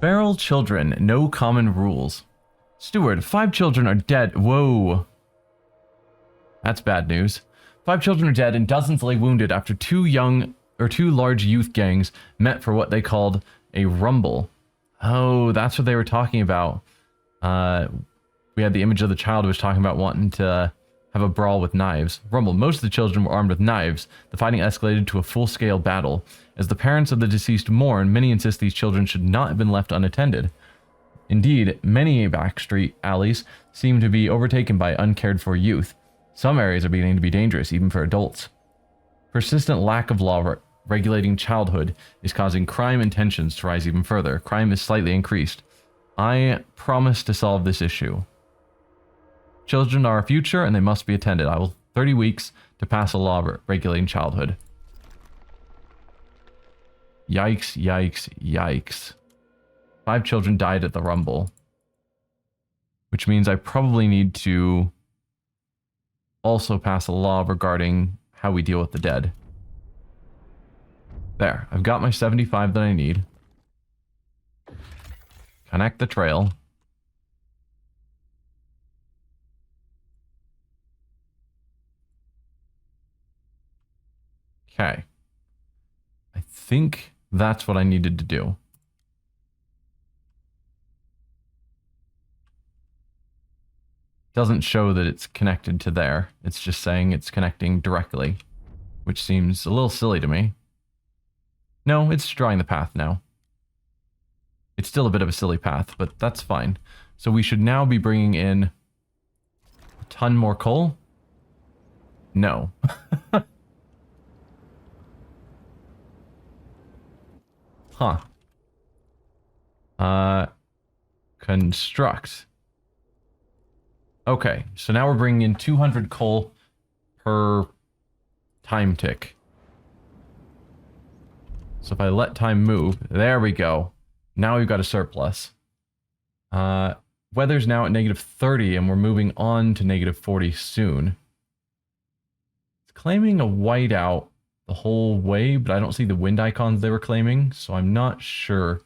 Feral children, no common rules. Steward, 5 children are dead. Whoa. That's bad news. 5 children are dead and dozens lay wounded after two large youth gangs met for what they called a rumble. Oh, that's what they were talking about. We had the image of the child who was talking about wanting to have a brawl with knives. Rumble. Most of the children were armed with knives. The fighting escalated to a full-scale battle. As the parents of the deceased mourn, many insist these children should not have been left unattended. Indeed, many backstreet alleys seem to be overtaken by uncared-for youth. Some areas are beginning to be dangerous, even for adults. Persistent lack of law regulating childhood is causing crime and tensions to rise even further. Crime is slightly increased. I promise to solve this issue. Children are our future, and they must be attended. I will 30 weeks to pass a law regulating childhood. Yikes, yikes, yikes. 5 children died at the rumble. Which means I probably need to also pass a law regarding how we deal with the dead. There, I've got my 75 that I need. Connect the trail. Okay. I think that's what I needed to do. Doesn't show that it's connected to there. It's just saying it's connecting directly, which seems a little silly to me. No, it's drawing the path now. It's still a bit of a silly path, but that's fine. So we should now be bringing in a ton more coal. No. Huh. Construct. Okay, so now we're bringing in 200 coal per time tick. So if I let time move, there we go. Now we've got a surplus. Weather's now at -30 and we're moving on to -40 soon. It's claiming a whiteout the whole way, but I don't see the wind icons they were claiming, so I'm not sure.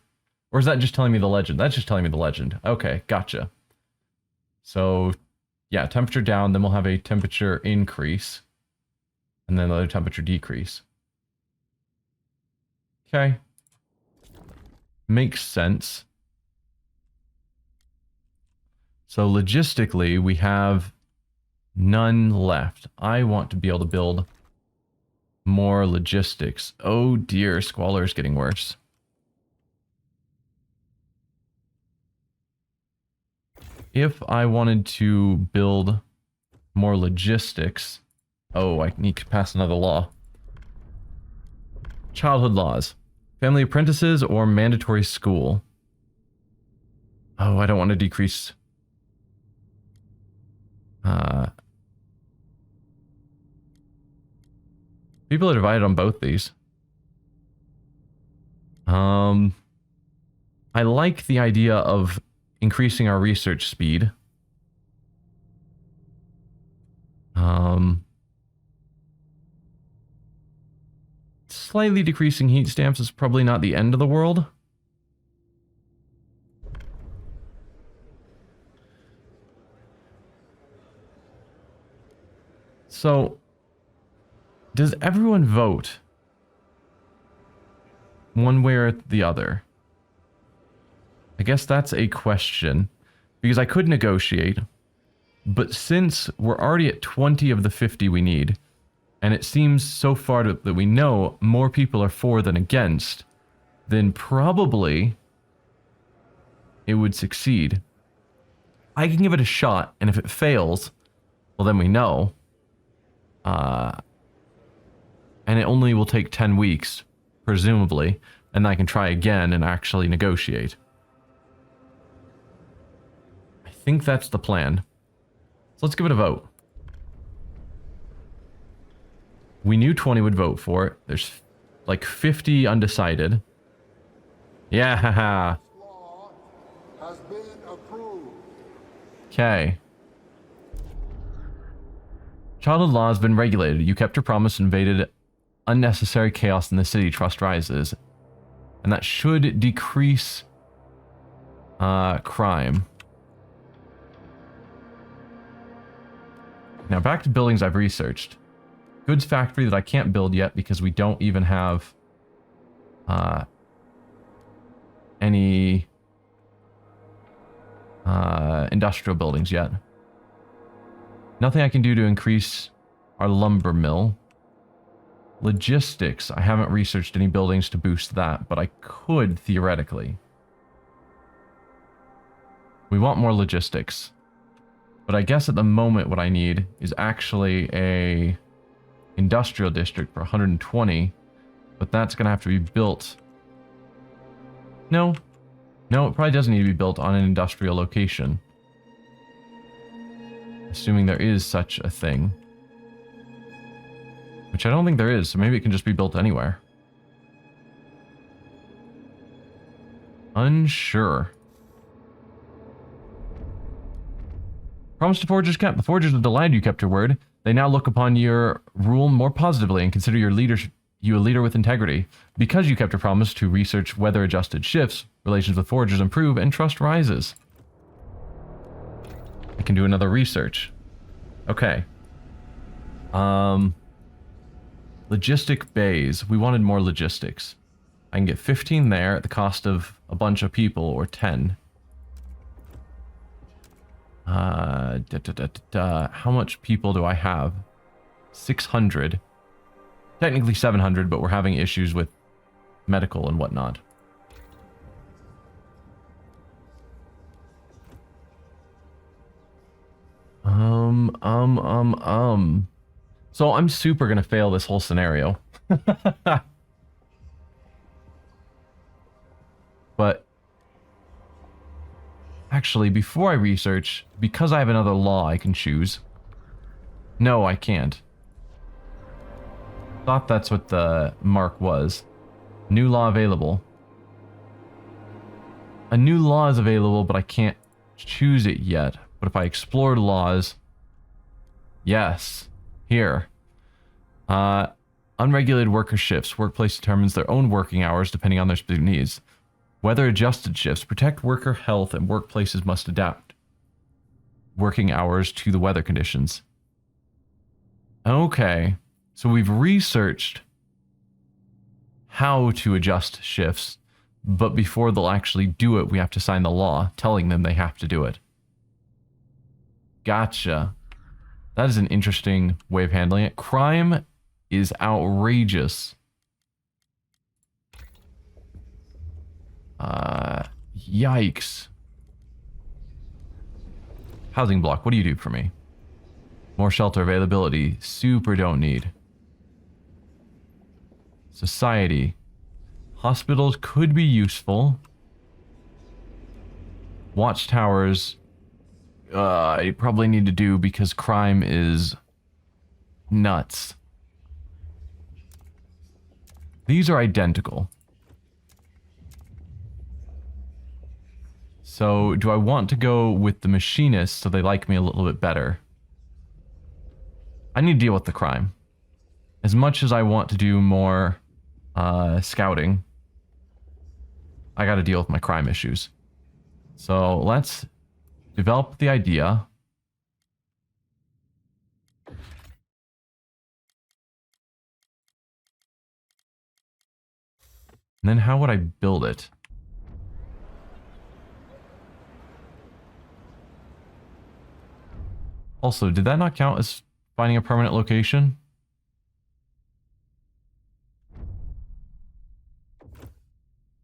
Or is that just telling me the legend? That's just telling me the legend. Okay, gotcha. So, yeah, temperature down, then we'll have a temperature increase. And then another temperature decrease. Okay. Makes sense. So logistically, we have none left. I want to be able to build more logistics. Oh dear, squalor is getting worse. If I wanted to build more logistics... Oh, I need to pass another law. Childhood laws. Family apprentices or mandatory school. Oh, I don't want to decrease... People are divided on both these. I like the idea of increasing our research speed. Slightly decreasing heat stamps is probably not the end of the world. So, does everyone vote one way or the other? I guess that's a question, because I could negotiate, but since we're already at 20 of the 50 we need, and it seems so far that we know more people are for than against, then probably it would succeed. I can give it a shot, and if it fails, well then we know. And it only will take 10 weeks, presumably, and I can try again and actually negotiate. I think that's the plan. So let's give it a vote. We knew 20 would vote for it. There's like 50 undecided. Yeah, haha. Okay. Childhood law has been regulated. You kept your promise and invaded unnecessary chaos in the city. Trust rises. And that should decrease Crime. Now back to buildings I've researched. Goods factory that I can't build yet because we don't even have any industrial buildings yet. Nothing I can do to increase our lumber mill. Logistics. I haven't researched any buildings to boost that, but I could theoretically. We want more logistics. But I guess at the moment what I need is actually a industrial district for 120. But that's going to have to be built. No. No, it probably doesn't need to be built on an industrial location. Assuming there is such a thing. Which I don't think there is, so maybe it can just be built anywhere. Unsure. Promise to forgers kept. The forgers are delighted you kept your word. They now look upon your rule more positively and consider your you a leader with integrity. Because you kept your promise to research weather-adjusted shifts, relations with forgers improve and trust rises. I can do another research. Okay. Logistic bays. We wanted more logistics. I can get 15 there at the cost of a bunch of people, or 10. How much people do I have? 600. Technically 700, but we're having issues with medical and whatnot. So I'm super gonna fail this whole scenario. But actually, before I research, because I have another law I can choose. No, I can't. Thought that's what the mark was. New law available. A new law is available, but I can't choose it yet. But if I explore laws... Yes. Here. Unregulated worker shifts. Workplace determines their own working hours depending on their specific needs. Weather-adjusted shifts protect worker health, and workplaces must adapt working hours to the weather conditions. Okay, so we've researched how to adjust shifts, but before they'll actually do it, we have to sign the law telling them they have to do it. Gotcha. That is an interesting way of handling it. Crime is outrageous. Yikes. Housing block, what do you do for me? More shelter availability. Super don't need. Society. Hospitals could be useful. Watchtowers. I probably need to do because crime is nuts. These are identical. So, do I want to go with the machinists so they like me a little bit better? I need to deal with the crime. As much as I want to do more scouting, I gotta deal with my crime issues. So, let's develop the idea. And then how would I build it? Also, did that not count as finding a permanent location?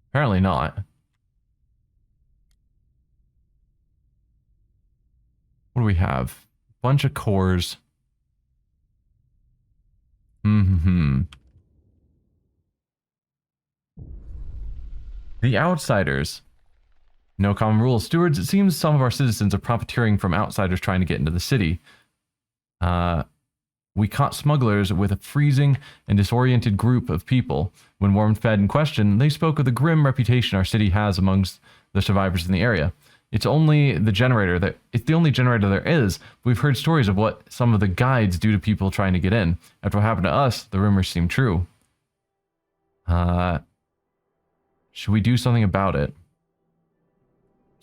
Apparently not. What do we have? Bunch of cores. The outsiders. No common rules. Stewards, it seems some of our citizens are profiteering from outsiders trying to get into the city. We caught smugglers with a freezing and disoriented group of people. When warmed, fed, and questioned, they spoke of the grim reputation our city has amongst the survivors in the area. It's the only generator there is. We've heard stories of what some of the guides do to people trying to get in. After what happened to us, the rumors seem true. Should we do something about it?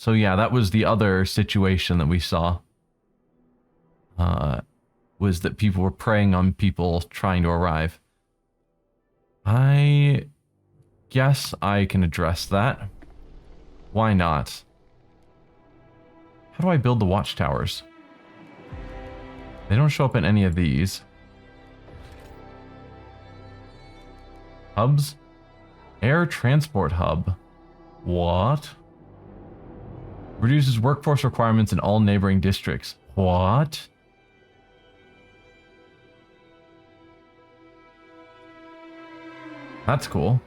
So yeah, that was the other situation that we saw. Was that people were preying on people trying to arrive. I guess I can address that. Why not? How do I build the watchtowers? They don't show up in any of these. Hubs? Air transport hub. What? Reduces workforce requirements in all neighboring districts. What? That's cool.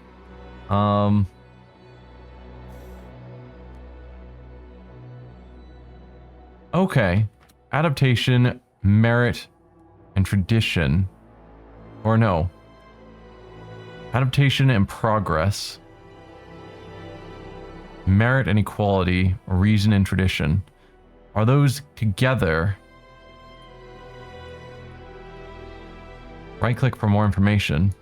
Okay. Adaptation, merit, and tradition. Or no. Adaptation and progress. Merit and equality, reason and tradition. Are those together? Right-click for more information.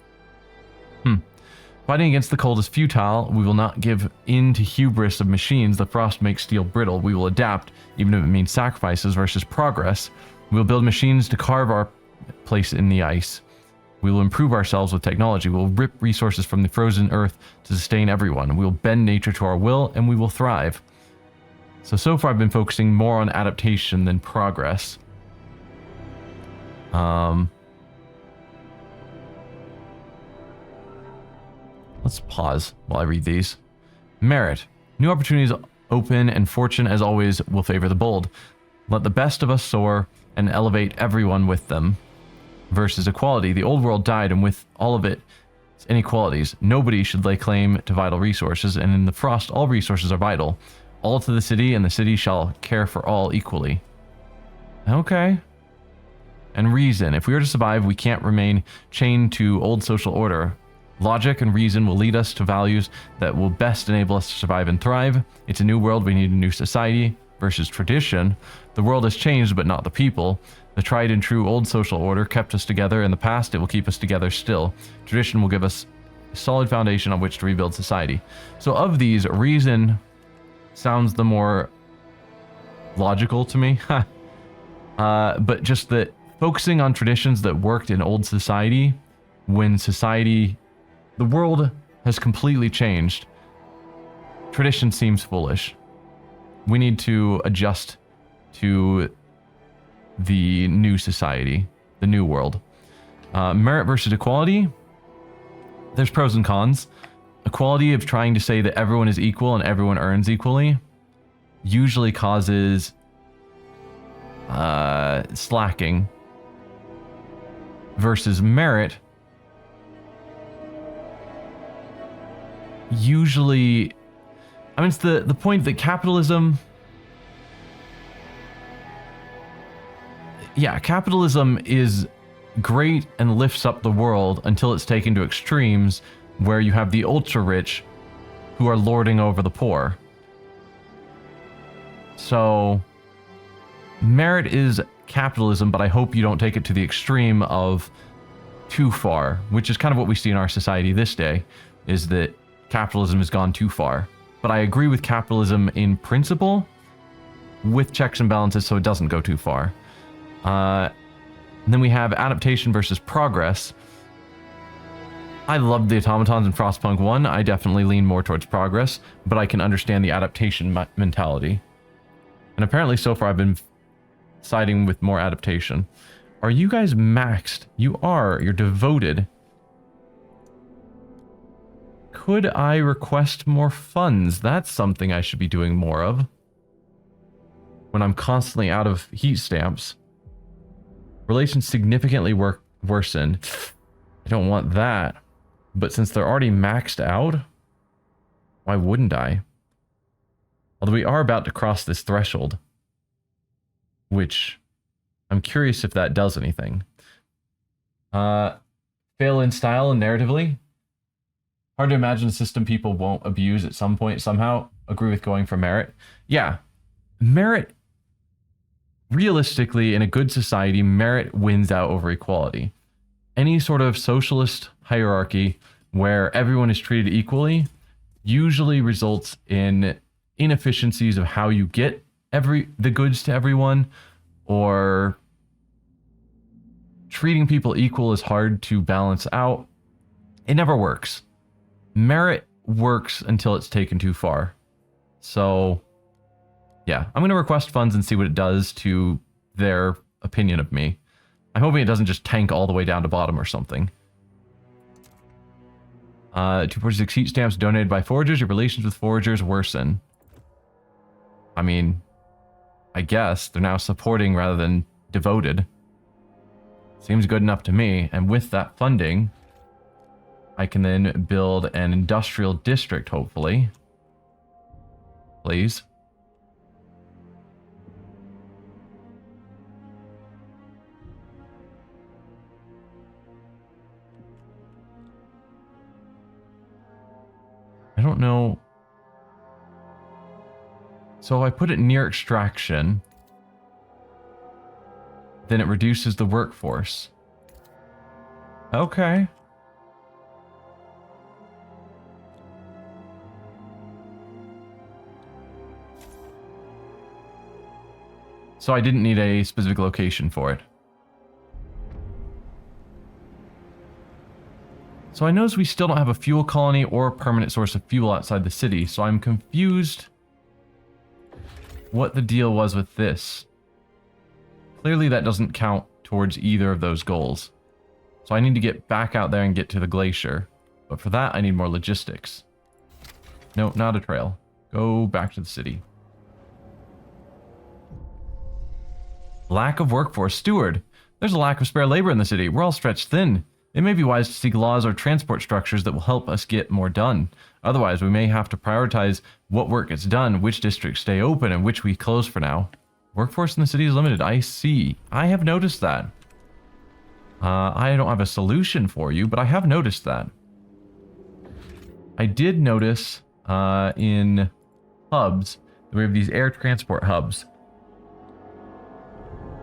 Fighting against the cold is futile. We will not give in to hubris of machines. The frost makes steel brittle. We will adapt, even if it means sacrifices versus progress. We will build machines to carve our place in the ice. We will improve ourselves with technology. We will rip resources from the frozen earth to sustain everyone. We will bend nature to our will, and we will thrive. So far I've been focusing more on adaptation than progress. Let's pause while I read these. Merit. New opportunities open, and fortune, as always, will favor the bold. Let the best of us soar and elevate everyone with them. Versus equality. The old world died, and with all of its inequalities, nobody should lay claim to vital resources, and in the frost, all resources are vital. All to the city, and the city shall care for all equally. Okay. And reason. If we are to survive, we can't remain chained to old social order. Logic and reason will lead us to values that will best enable us to survive and thrive. It's a new world, we need a new society. Versus tradition. The world has changed, but not the people. The tried and true old social order kept us together in the past. It will keep us together still. Tradition will give us a solid foundation on which to rebuild society. So of these, reason sounds the more logical to me. But just that focusing on traditions that worked in old society, when society, the world has completely changed, tradition seems foolish. We need to adjust to the new society, the new world. Merit versus equality. There's pros and cons. Equality of trying to say that everyone is equal and everyone earns equally usually causes slacking. Versus merit. Usually, I mean, it's the point that capitalism... Yeah, capitalism is great and lifts up the world until it's taken to extremes where you have the ultra-rich who are lording over the poor. So, merit is capitalism, but I hope you don't take it to the extreme of too far, which is kind of what we see in our society this day, is that capitalism has gone too far. But I agree with capitalism in principle, with checks and balances so it doesn't go too far. And then we have adaptation versus progress. I loved the automatons in Frostpunk 1. I definitely lean more towards progress, but I can understand the adaptation mentality. And apparently so far I've been siding with more adaptation. Are you guys maxed? You are. You're devoted. Could I request more funds? That's something I should be doing more of. When I'm constantly out of heat stamps. Relations significantly worsen. I don't want that. But since they're already maxed out, why wouldn't I? Although we are about to cross this threshold. Which, I'm curious if that does anything. Fail in style and narratively. Hard to imagine a system people won't abuse at some point somehow. Agree with going for merit. Yeah. Merit, realistically, in a good society, merit wins out over equality. Any sort of socialist hierarchy where everyone is treated equally usually results in inefficiencies of how you get the goods to everyone, or treating people equal is hard to balance out. It never works. Merit works until it's taken too far. So, yeah, I'm going to request funds and see what it does to their opinion of me. I'm hoping it doesn't just tank all the way down to bottom or something. 246 heat stamps donated by foragers. Your relations with foragers worsen. I mean, I guess they're now supporting rather than devoted. Seems good enough to me. And with that funding, I can then build an industrial district, hopefully. Please. I don't know. So if I put it near extraction, then it reduces the workforce. Okay. So I didn't need a specific location for it. So I notice we still don't have a fuel colony or a permanent source of fuel outside the city, so I'm confused what the deal was with this. Clearly that doesn't count towards either of those goals. So I need to get back out there and get to the glacier. But for that, I need more logistics. No, not a trail. Go back to the city. Lack of workforce. Steward, there's a lack of spare labor in the city. We're all stretched thin. It may be wise to seek laws or transport structures that will help us get more done. Otherwise, we may have to prioritize what work gets done, which districts stay open, and which we close for now. Workforce in the city is limited. I see. I have noticed that. I don't have a solution for you, but I have noticed that. I did notice in hubs that we have these air transport hubs,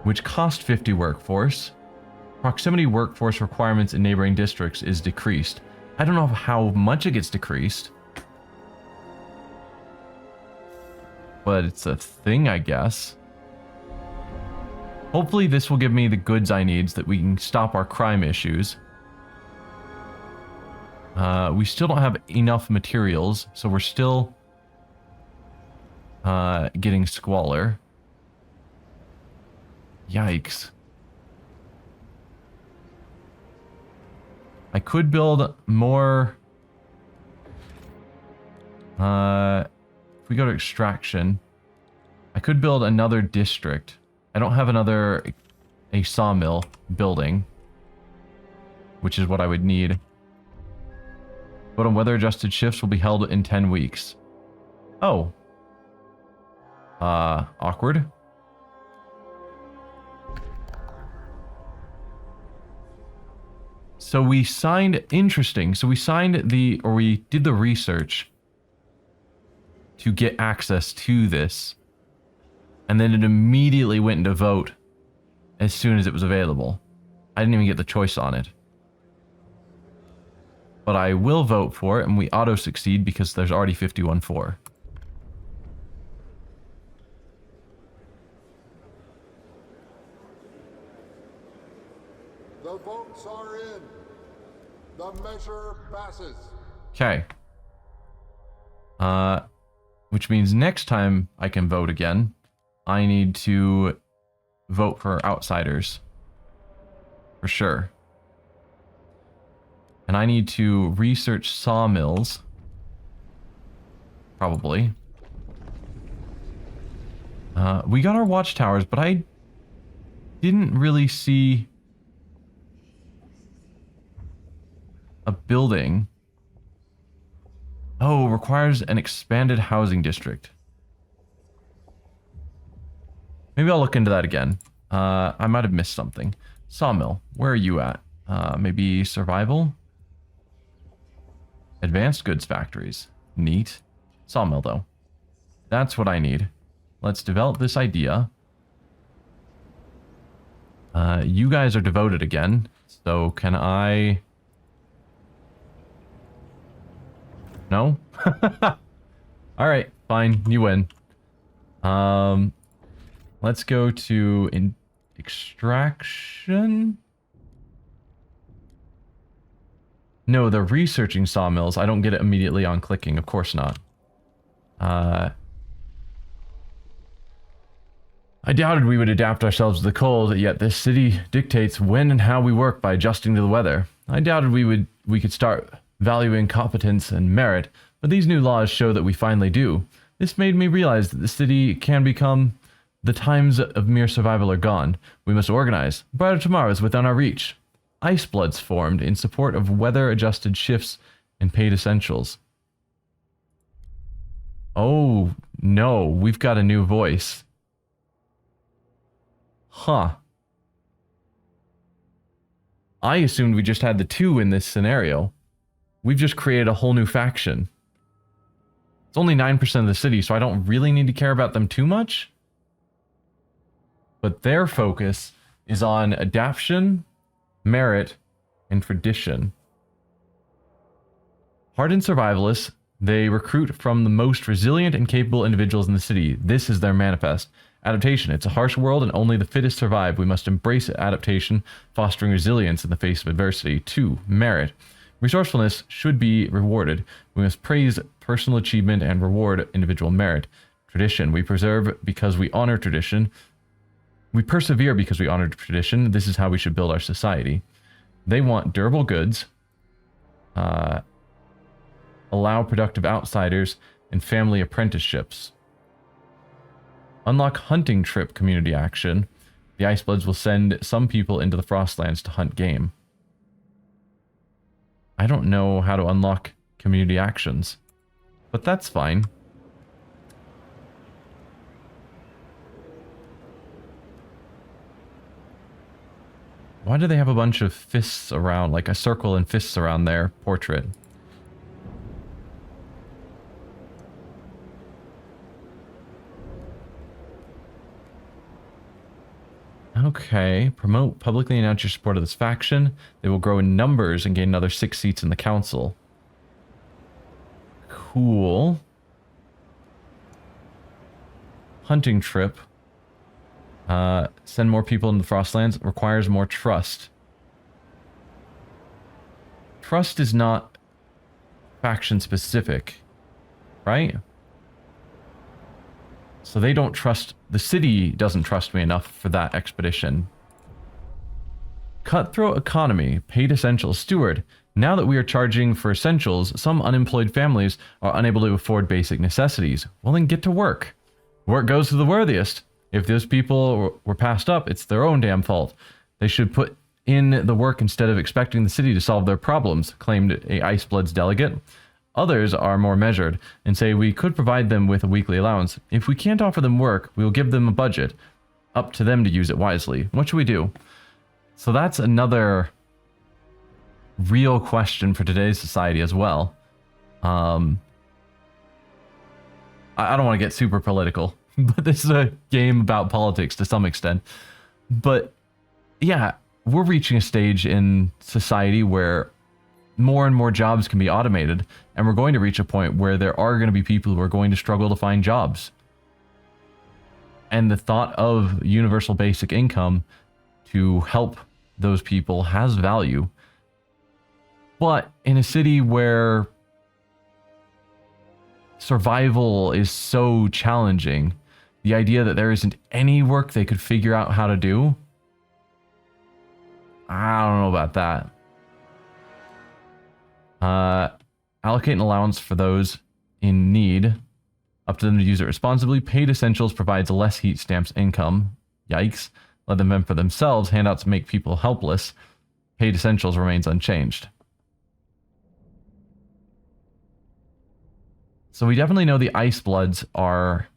which cost 50 workforce. Proximity workforce requirements in neighboring districts is decreased. I don't know how much it gets decreased, but it's a thing, I guess. Hopefully this will give me the goods I need so that we can stop our crime issues. We still don't have enough materials, so we're still getting squalor. Yikes. I could build more. If we go to extraction, I could build another district. I don't have a sawmill building, which is what I would need. But on weather adjusted shifts will be held in 10 weeks. Oh. Awkward. So we signed, interesting. So we signed we did the research to get access to this. And then it immediately went into vote as soon as it was available. I didn't even get the choice on it. But I will vote for it, and we auto-succeed because there's already 51-4. The votes are in. The measure passes. Okay. Which means next time I can vote again, I need to vote for outsiders. For sure. And I need to research sawmills. Probably. We got our watchtowers, but I didn't really see a building. Oh, requires an expanded housing district. Maybe I'll look into that again. I might have missed something. Sawmill, where are you at? Maybe survival? Advanced goods factories. Neat. Sawmill, though. That's what I need. Let's develop this idea. You guys are devoted again. So can I... No? Alright, Fine, you win. Let's go to extraction. No, the researching sawmills. I don't get it immediately on clicking. Of course not. I doubted we would adapt ourselves to the cold, yet this city dictates when and how we work by adjusting to the weather. I doubted we could start valuing competence and merit, but these new laws show that we finally do. This made me realize that the city can become... The times of mere survival are gone. We must organize. Brighter tomorrow is within our reach. Ice Bloods formed in support of weather-adjusted shifts and paid essentials. Oh, no. We've got a new voice. Huh. I assumed we just had the two in this scenario. We've just created a whole new faction. It's only 9% of the city, so I don't really need to care about them too much. But their focus is on adaptation, merit, and tradition. Hardened survivalists, they recruit from the most resilient and capable individuals in the city. This is their manifest. Adaptation. It's a harsh world and only the fittest survive. We must embrace adaptation, fostering resilience in the face of adversity. 2. Merit. Resourcefulness should be rewarded. We must praise personal achievement and reward individual merit. Tradition. We preserve because we honor tradition. We persevere because we honor tradition. This is how we should build our society. They want durable goods, allow productive outsiders, and family apprenticeships. Unlock hunting trip community action. The Icebloods will send some people into the Frostlands to hunt game. I don't know how to unlock community actions, but that's fine. Why do they have a bunch of fists around, like a circle and fists around their portrait? Okay, promote, publicly announce your support of this faction. They will grow in numbers and gain another 6 seats in the council. Cool. Hunting trip. Send more people into the Frostlands. Requires more trust. Trust is not faction specific, right? So they don't trust... The city doesn't trust me enough for that expedition. Cutthroat economy. Paid essentials. Steward. Now that we are charging for essentials, some unemployed families are unable to afford basic necessities. Well, then get to work. Work goes to the worthiest. If those people were passed up, it's their own damn fault. They should put in the work instead of expecting the city to solve their problems, claimed a Icebloods delegate. Others are more measured and say we could provide them with a weekly allowance. If we can't offer them work, we will give them a budget. Up to them to use it wisely. What should we do? So that's another real question for today's society as well. I don't want to get super political, but this is a game about politics to some extent. But yeah, we're reaching a stage in society where more and more jobs can be automated, and we're going to reach a point where there are going to be people who are going to struggle to find jobs. And the thought of universal basic income to help those people has value. But in a city where survival is so challenging, the idea that there isn't any work they could figure out how to do, I don't know about that. Allocate an allowance for those in need. Up to them to use it responsibly. Paid essentials provides less heat stamps income. Yikes. Let them fend for themselves. Handouts make people helpless. Paid essentials remains unchanged. So we definitely know the Icebloods are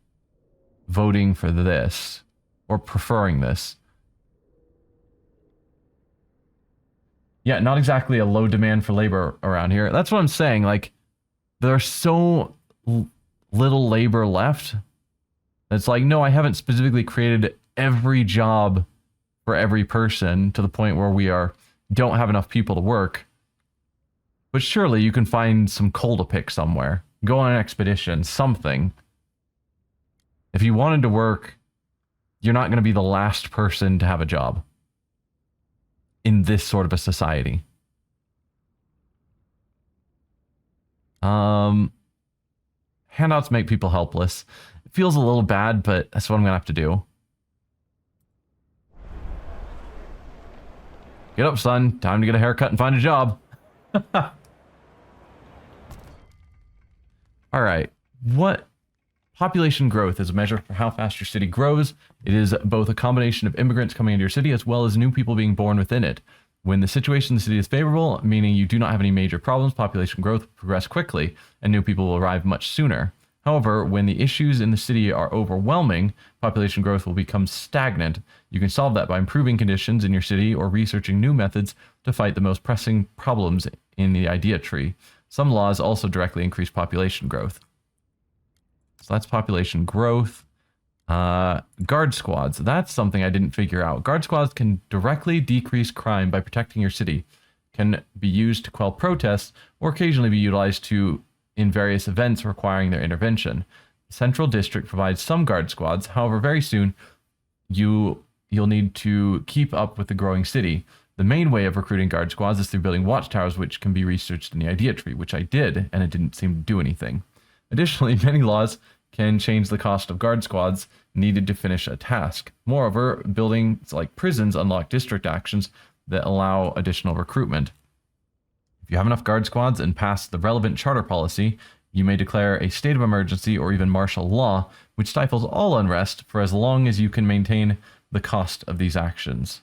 voting for this, or preferring this. Yeah, not exactly a low demand for labor around here. That's what I'm saying. Like, there's so little labor left. It's like, no, I haven't specifically created every job for every person to the point where we don't have enough people to work. But surely you can find some coal to pick somewhere. Go on an expedition, something. If you wanted to work, you're not going to be the last person to have a job in this sort of a society. Handouts make people helpless. It feels a little bad, but that's what I'm going to have to do. Get up, son. Time to get a haircut and find a job. All right. What? Population growth is a measure for how fast your city grows. It is both a combination of immigrants coming into your city as well as new people being born within it. When the situation in the city is favorable, meaning you do not have any major problems, population growth will progress quickly and new people will arrive much sooner. However, when the issues in the city are overwhelming, population growth will become stagnant. You can solve that by improving conditions in your city or researching new methods to fight the most pressing problems in the idea tree. Some laws also directly increase population growth. So that's population growth. Guard squads. That's something I didn't figure out. Guard squads can directly decrease crime by protecting your city, can be used to quell protests, or occasionally be utilized in various events requiring their intervention. Central District provides some guard squads. However, very soon you'll need to keep up with the growing city. The main way of recruiting guard squads is through building watchtowers, which can be researched in the idea tree, which I did, and it didn't seem to do anything. Additionally, many laws can change the cost of guard squads needed to finish a task. Moreover, buildings like prisons unlock district actions that allow additional recruitment. If you have enough guard squads and pass the relevant charter policy, you may declare a state of emergency or even martial law, which stifles all unrest for as long as you can maintain the cost of these actions.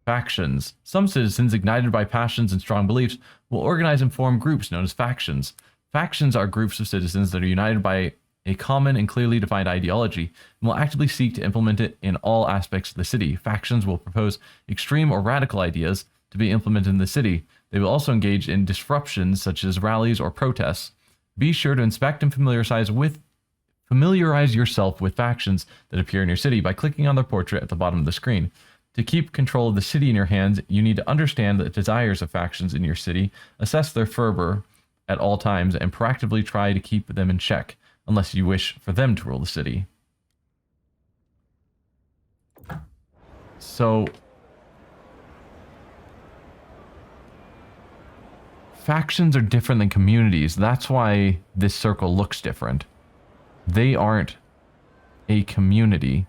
Factions. Some citizens, ignited by passions and strong beliefs, will organize and form groups known as factions. Factions are groups of citizens that are united by a common and clearly defined ideology and will actively seek to implement it in all aspects of the city. Factions will propose extreme or radical ideas to be implemented in the city. They will also engage in disruptions such as rallies or protests. Be sure to inspect and familiarize yourself with factions that appear in your city by clicking on their portrait at the bottom of the screen. To keep control of the city in your hands, you need to understand the desires of factions in your city, assess their fervor at all times, and proactively try to keep them in check, unless you wish for them to rule the city. So, factions are different than communities. That's why this circle looks different. They aren't a community,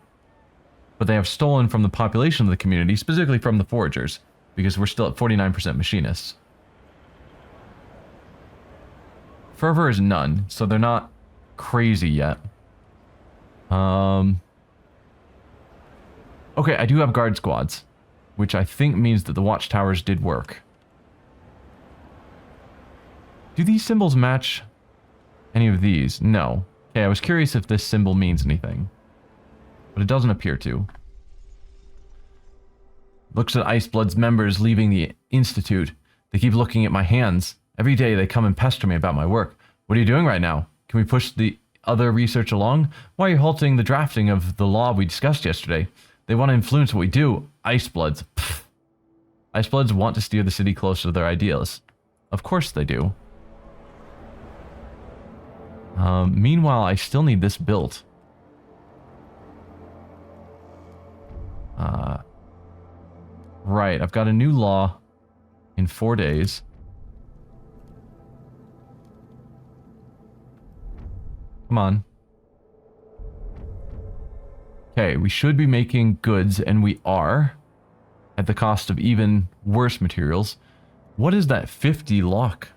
but they have stolen from the population of the community, specifically from the foragers, because we're still at 49% machinists. Fervor is none, so they're not crazy yet. Okay, I do have guard squads, which I think means that the watchtowers did work. Do these symbols match any of these? No. Okay, I was curious if this symbol means anything, but it doesn't appear to. Looks at Iceblood's members leaving the Institute. They keep looking at my hands. Every day they come and pester me about my work. What are you doing right now? Can we push the other research along? Why are you halting the drafting of the law we discussed yesterday? They want to influence what we do. Icebloods. Pfft. Icebloods want to steer the city closer to their ideals. Of course they do. Meanwhile, I still need this built. Right, I've got a new law in 4 days. Come on. Okay, we should be making goods, and we are, at the cost of even worse materials. What is that 50 lock?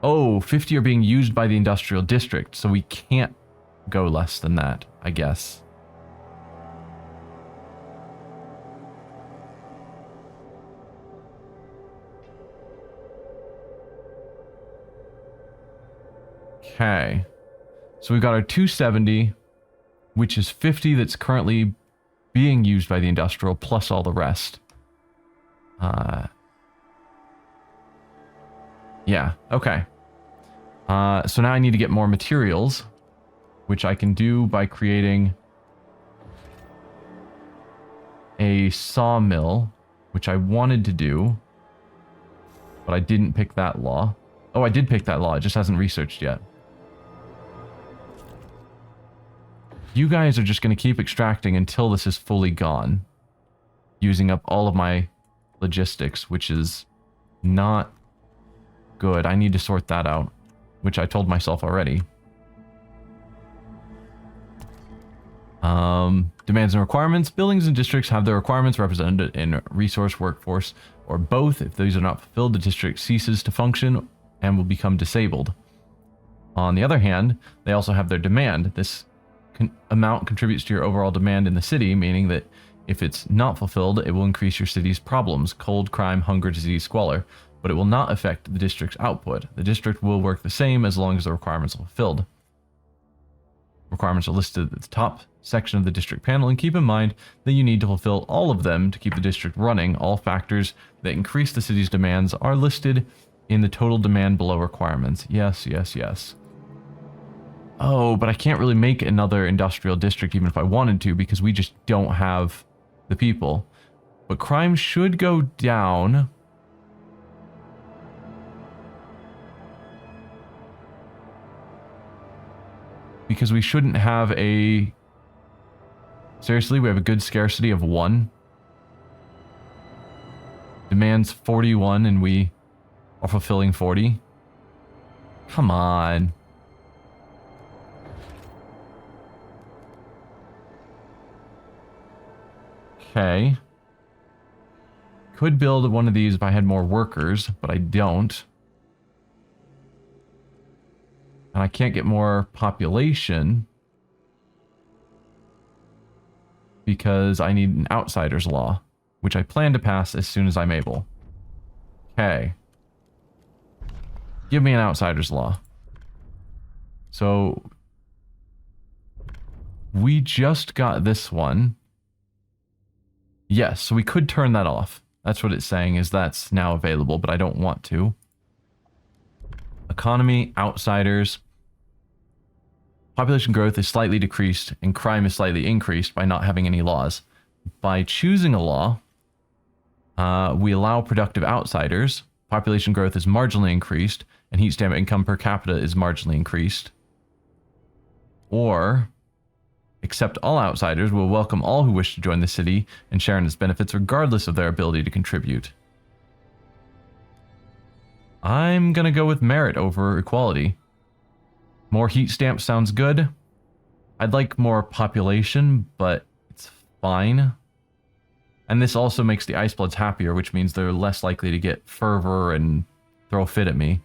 Oh, 50 are being used by the industrial district, so we can't go less than that, I guess. Okay. So we've got our 270, which is 50 that's currently being used by the industrial, plus all the rest. Yeah, okay. So now I need to get more materials, which I can do by creating a sawmill, which I wanted to do, but I didn't pick that law. Oh, I did pick that law, it just hasn't researched yet. You guys are just going to keep extracting until this is fully gone. Using up all of my logistics, which is not good. I need to sort that out, which I told myself already. Demands and requirements. Buildings and districts have their requirements represented in resource, workforce, or both. If these are not fulfilled, the district ceases to function and will become disabled. On the other hand, they also have their demand. This amount contributes to your overall demand in the city, meaning that if it's not fulfilled, it will increase your city's problems: cold, crime, hunger, disease, squalor, but it will not affect the district's output. The district will work the same as long as the requirements are fulfilled. Requirements are listed at the top section of the district panel, and keep in mind that you need to fulfill all of them to keep the district running. All factors that increase the city's demands are listed in the total demand below requirements. Yes, yes, yes. Oh, but I can't really make another industrial district even if I wanted to, because we just don't have the people. But crime should go down. Because we shouldn't have a... Seriously, we have a good scarcity of 1. Demands 41 and we are fulfilling 40. Come on. Okay. Could build one of these if I had more workers, but I don't. And I can't get more population because I need an outsider's law, which I plan to pass as soon as I'm able. Okay. Give me an outsider's law. So we just got this one. Yes, so we could turn that off. That's what it's saying, is that's now available, but I don't want to. Economy, outsiders. Population growth is slightly decreased and crime is slightly increased by not having any laws. By choosing a law, we allow productive outsiders. Population growth is marginally increased and heat stamp income per capita is marginally increased. Or accept all outsiders, will welcome all who wish to join the city and share in its benefits regardless of their ability to contribute. I'm gonna go with merit over equality. More heat stamps sounds good. I'd like more population, but it's fine. And this also makes the Ice Bloods happier, which means they're less likely to get fervor and throw a fit at me.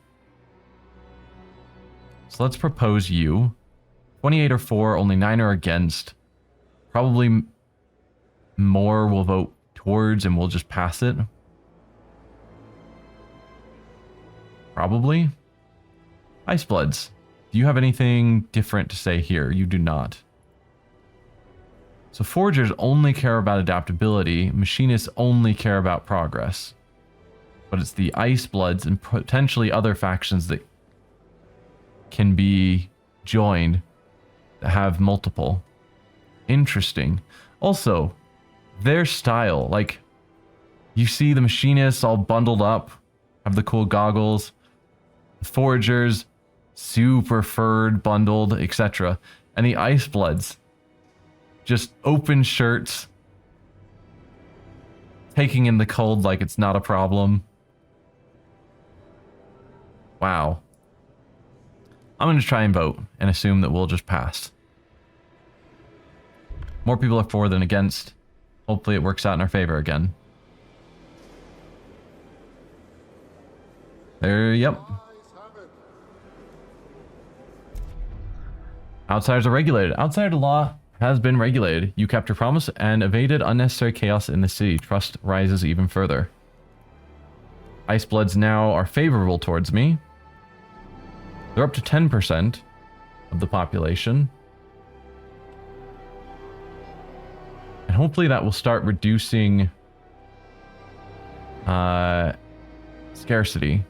So let's propose you. 28 are for, only 9 are against. Probably more will vote towards and we'll just pass it. Probably. Ice Bloods. Do you have anything different to say here? You do not. So foragers only care about adaptability. Machinists only care about progress. But it's the Ice Bloods and potentially other factions that can be joined that have multiple. Interesting. Also, their style, like, you see the machinists all bundled up, have the cool goggles, the foragers, super furred, bundled, etc. And the Ice Bloods, just open shirts, taking in the cold like it's not a problem. Wow. I'm going to try and vote and assume that we'll just pass. More people are for than against. Hopefully it works out in our favor again. There, yep. Outsiders are regulated. Outsider law has been regulated. You kept your promise and evaded unnecessary chaos in the city. Trust rises even further. Ice Bloods now are favorable towards me. They're up to 10% of the population. And hopefully that will start reducing scarcity.